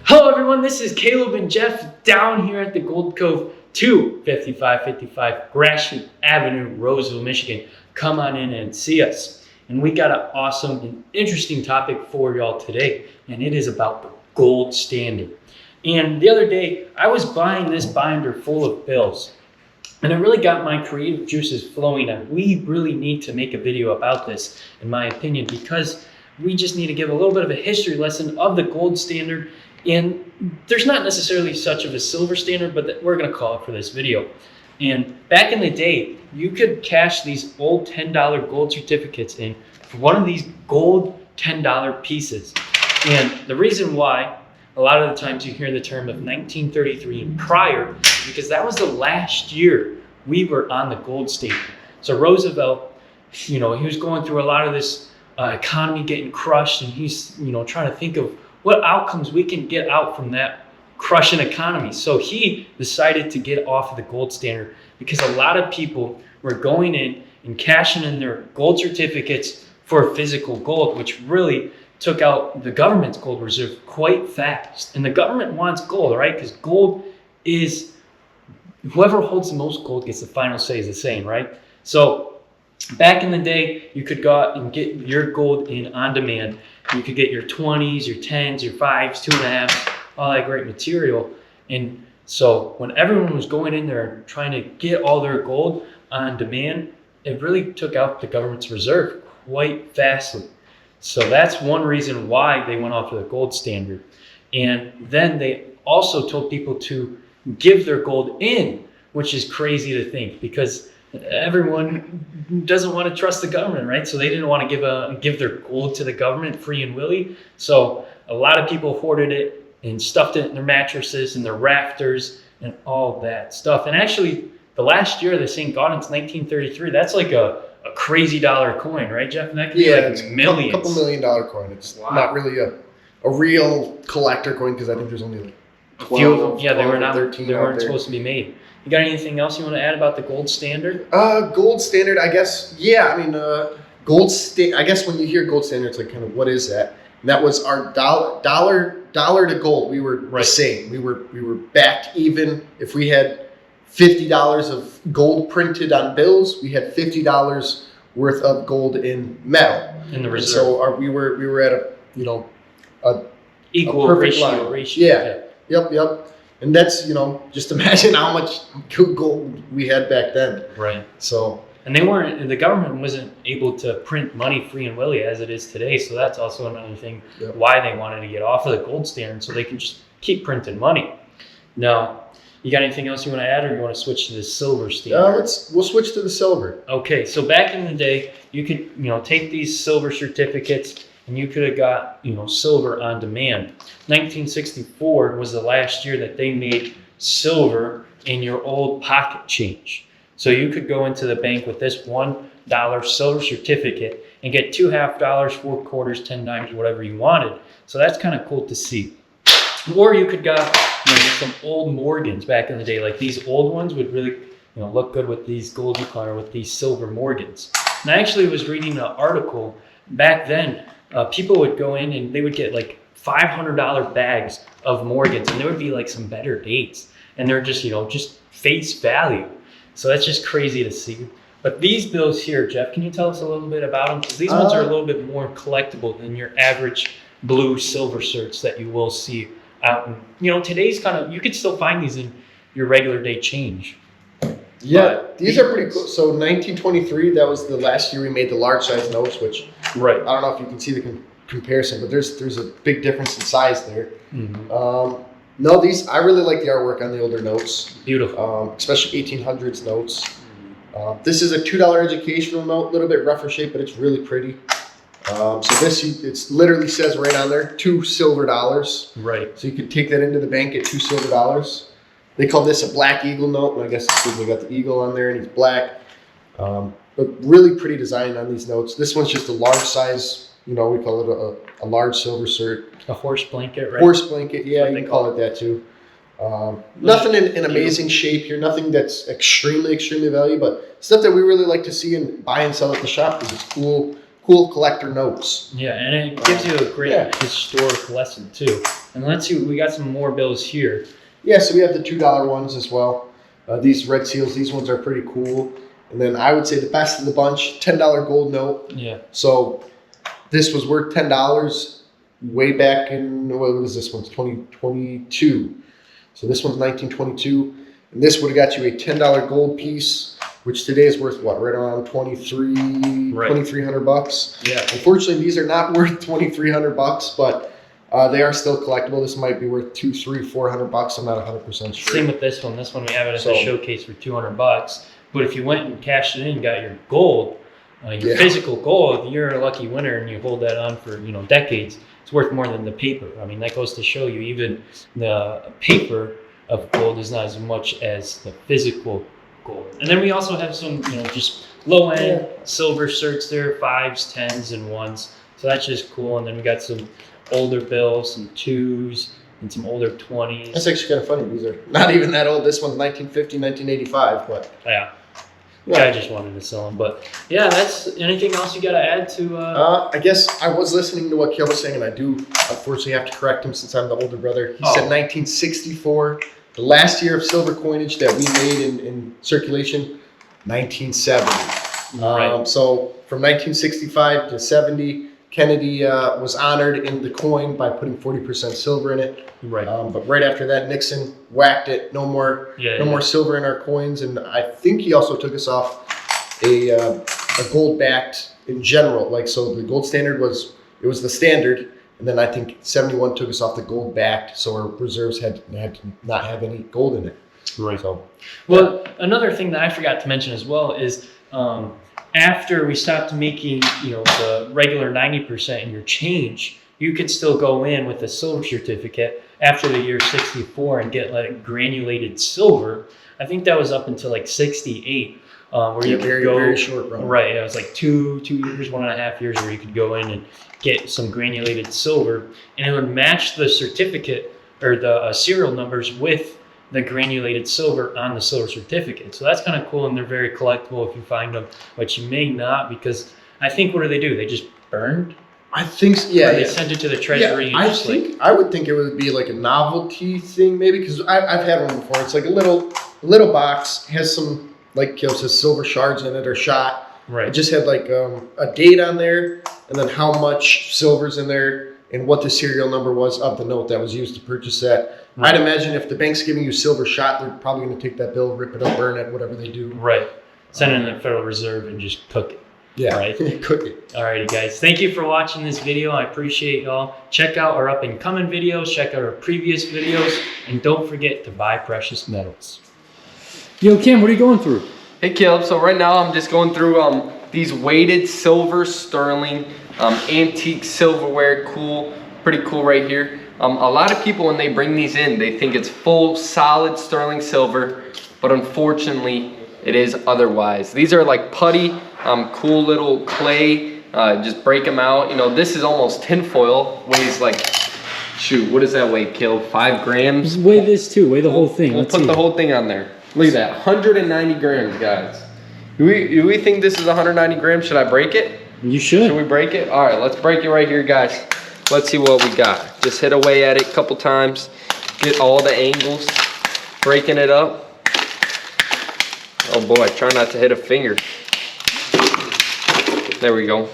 Hello everyone, this is Caleb and Jeff down here at the Gold Cove 25555 Gratiot Avenue, Roseville, Michigan. Come on in and see us. And we got an awesome and interesting topic for y'all today, and it is about the gold standard. And the other day, I was buying this binder full of bills, and it really got my creative juices flowing, and we really need to make a video about this, in my opinion, because we just need to give a little bit of a history lesson of the gold standard. And there's not necessarily such of a silver standard, but we're going to call it for this video. And back in the day, you could cash these old $10 gold certificates in for one of these gold $10 pieces. And the reason why a lot of the times you hear the term of 1933 and prior, because that was the last year we were on the gold standard. So Roseville, he was going through a lot of this economy getting crushed, and he's, trying to think of what outcomes we can get out from that crushing economy. So he decided to get off of the gold standard because a lot of people were going in and cashing in their gold certificates for physical gold, which really took out the government's gold reserve quite fast. And the government wants gold, right? Because gold is, whoever holds the most gold gets the final say, is the saying, right? So back in the day, you could go out and get your gold in on demand. You could get your 20s, your 10s, your 5s, 2.5s, all that great material. And so when everyone was going in there trying to get all their gold on demand, it really took out the government's reserve quite fastly. So that's one reason why they went off of the gold standard. And then they also told people to give their gold in, which is crazy to think because everyone doesn't want to trust the government, right? So they didn't want to give their gold to the government free and willy. So a lot of people hoarded it and stuffed it in their mattresses and their rafters and all that stuff. And actually, the last year the St. Gaudens, 1933, that's like a crazy dollar coin, right, Jeff? And that could be like millions. A couple $1 million coin. It's not really a real collector coin because I think there's only like 12, few of them. Yeah, 13 they weren't supposed to be made. You got anything else you want to add about the gold standard? Gold standard, I guess. Yeah, I mean, I guess when you hear gold standard, it's like kind of what is that? And that was our dollar to gold. We were the same. We were backed even. If we had $50 of gold printed on bills, we had $50 worth of gold in metal In the reserve. So we were at a equal perfect ratio. Yeah. Yep. And that's, just imagine how much gold we had back then. Right. So. And the government wasn't able to print money free and willy as it is today. So that's also another thing why they wanted to get off of the gold standard so they can just keep printing money. Now, you got anything else you want to add, or you want to switch to the silver standard? We'll switch to the silver. Okay. So back in the day, you could, take these silver certificates and you could have got, silver on demand. 1964 was the last year that they made silver in your old pocket change. So you could go into the bank with this $1 silver certificate and get $2 half, 4 quarters, 10 dimes, whatever you wanted. So that's kind of cool to see. Or you could got some old Morgans back in the day. Like these old ones would really look good with these gold or with these silver Morgans. And I actually was reading an article back then. People would go in and they would get like $500 bags of Morgans, and there would be like some better dates, and they're just just face value. So that's just crazy to see. But these bills here, Jeff, can you tell us a little bit about them? Because these ones are a little bit more collectible than your average blue silver certs that you will see out. And today's you could still find these in your regular day change. Yeah, these are pretty cool. So 1923, that was the last year we made the large size notes, which I don't know if you can see the comparison, but there's a big difference in size there. Mm-hmm. No, I really like the artwork on the older notes. Beautiful. Especially 1800s notes. This is a $2 educational note, a little bit rougher shape, but it's really pretty. So it literally says right on there, $2 silver. Right. So you could take that into the bank, get $2 silver. They call this a black eagle note, and I guess it's because they got the eagle on there and he's black. But really pretty design on these notes. This one's just a large size, we call it a large silver cert. A horse blanket, right? Horse blanket, yeah, you can call it that too. Nothing in amazing shape here, nothing that's extremely, extremely valuable, but stuff that we really like to see and buy and sell at the shop because it's cool. cool collector notes. Yeah, and it gives you a great historic lesson too. And let's see, we got some more bills here. Yeah, so we have the $2 ones as well. These red seals, these ones are pretty cool. And then I would say the best of the bunch, $10 gold note. Yeah. So this was worth $10 way back in, what was this one's 2022. So this one's 1922. And this would have got you a $10 gold piece, which today is worth what? Right around $2,300. Yeah. Unfortunately, these are not worth $2,300, but they are still collectible. This might be worth $200, $300, $400. I'm not 100% sure. Same with this one. This one we have it at the showcase for $200. But if you went and cashed it in and got your gold, your physical gold, you're a lucky winner and you hold that on for decades. It's worth more than the paper. I mean, that goes to show you even the paper of gold is not as much as the physical gold. And then we also have some, just low end silver certs there, 5s, 10s, and 1s. So that's just cool. And then we got some older bills, some 2s, and some older 20s. That's actually kind of funny. These are not even that old. This one's 1950, 1985, but yeah. I just wanted to sell them, but yeah, that's anything else you got to add to? I guess I was listening to what Kel was saying, and I do unfortunately have to correct him since I'm the older brother. He said 1964, the last year of silver coinage that we made in circulation, 1970. Right. So from 1965 to 70, Kennedy was honored in the coin by putting 40% silver in it. Right. But right after that, Nixon whacked it. No more silver in our coins. And I think he also took us off a gold backed in general. So the gold standard was the standard, and then I think 71 took us off the gold backed, so our reserves had to not have any gold in it. Right. So, another thing that I forgot to mention as well is. After we stopped making, the regular 90% in your change, you could still go in with a silver certificate after the year 64 and get granulated silver. I think that was up until 68, where you could go very short run. Right, it was 2 years, 1.5 years, where you could go in and get some granulated silver, and it would match the certificate or the serial numbers with the granulated silver on the silver certificate. So that's kind of cool, and they're very collectible if you find them, but you may not, because I think, what do? They just burned? I think, yeah. Or they sent it to the treasury. Yeah, I would think it would be a novelty thing, maybe, because I've had one before. It's a little box, has some, says silver shards in it or shot. Right. It just had a date on there, and then how much silver's in there, and what the serial number was of the note that was used to purchase that. Right. I'd imagine if the bank's giving you silver shot, they're probably going to take that bill, rip it up, burn it, whatever they do. Right. Send it in the Federal Reserve and just cook it. Yeah. Right. Cook it. Alrighty, guys. Thank you for watching this video. I appreciate y'all. Check out our up and coming videos. Check out our previous videos, and don't forget to buy precious metals. Yo, Kim, what are you going through? Hey, Caleb. So right now I'm just going through these weighted silver sterling antique silverware. Cool. Pretty cool right here. A lot of people, when they bring these in, they think it's full solid sterling silver, but unfortunately it is otherwise. These are putty, cool little clay, just break them out. This is almost tinfoil, weighs shoot, what does that weigh, Kill? 5 grams? Just weigh this too, weigh the whole thing. We'll put the whole thing on there. Look at that, 190 grams, guys. Do we think this is 190 grams? Should I break it? You should. Should we break it? All right, let's break it right here, guys. Let's see what we got. Just hit away at it a couple times. Get all the angles. Breaking it up. Oh boy, try not to hit a finger. There we go.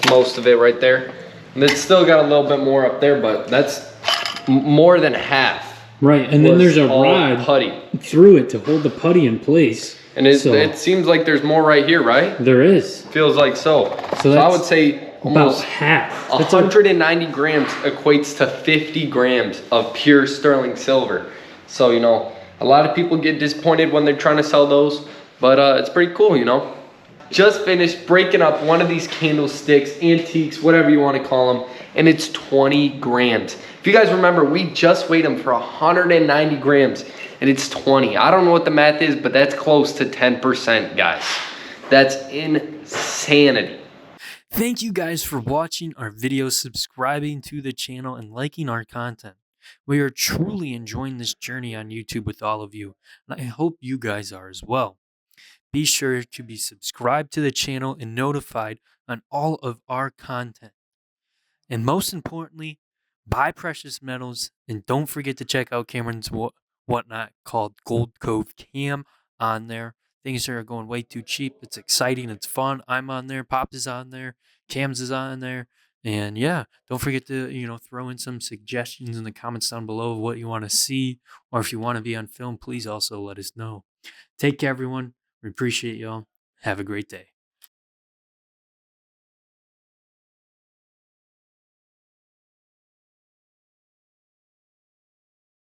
Most of it right there. And it's still got a little bit more up there, but that's more than half. Right, and then there's a rod putty through it to hold the putty in place. And it seems like there's more right here, right? There is. Feels like so. So I would say almost about half. 190 grams equates to 50 grams of pure sterling silver. So, a lot of people get disappointed when they're trying to sell those, but it's pretty cool, Just finished breaking up one of these candlesticks, antiques, whatever you want to call them, and it's 20 grams. If you guys remember, we just weighed them for 190 grams, and it's 20. I don't know what the math is, but that's close to 10%, guys. That's insanity. Thank you guys for watching our videos, subscribing to the channel, and liking our content. We are truly enjoying this journey on YouTube with all of you, and I hope you guys are as well. be sure to be subscribed to the channel and notified on all of our content. And most importantly, buy precious metals and don't forget to check out Cameron's whatnot called Gold Cove Cam on there. Things are going way too cheap. It's exciting. It's fun. I'm on there. Pops is on there. Cam's is on there. And yeah, don't forget to, throw in some suggestions in the comments down below of what you want to see. Or if you want to be on film, please also let us know. Take care, everyone. We appreciate y'all. Have a great day.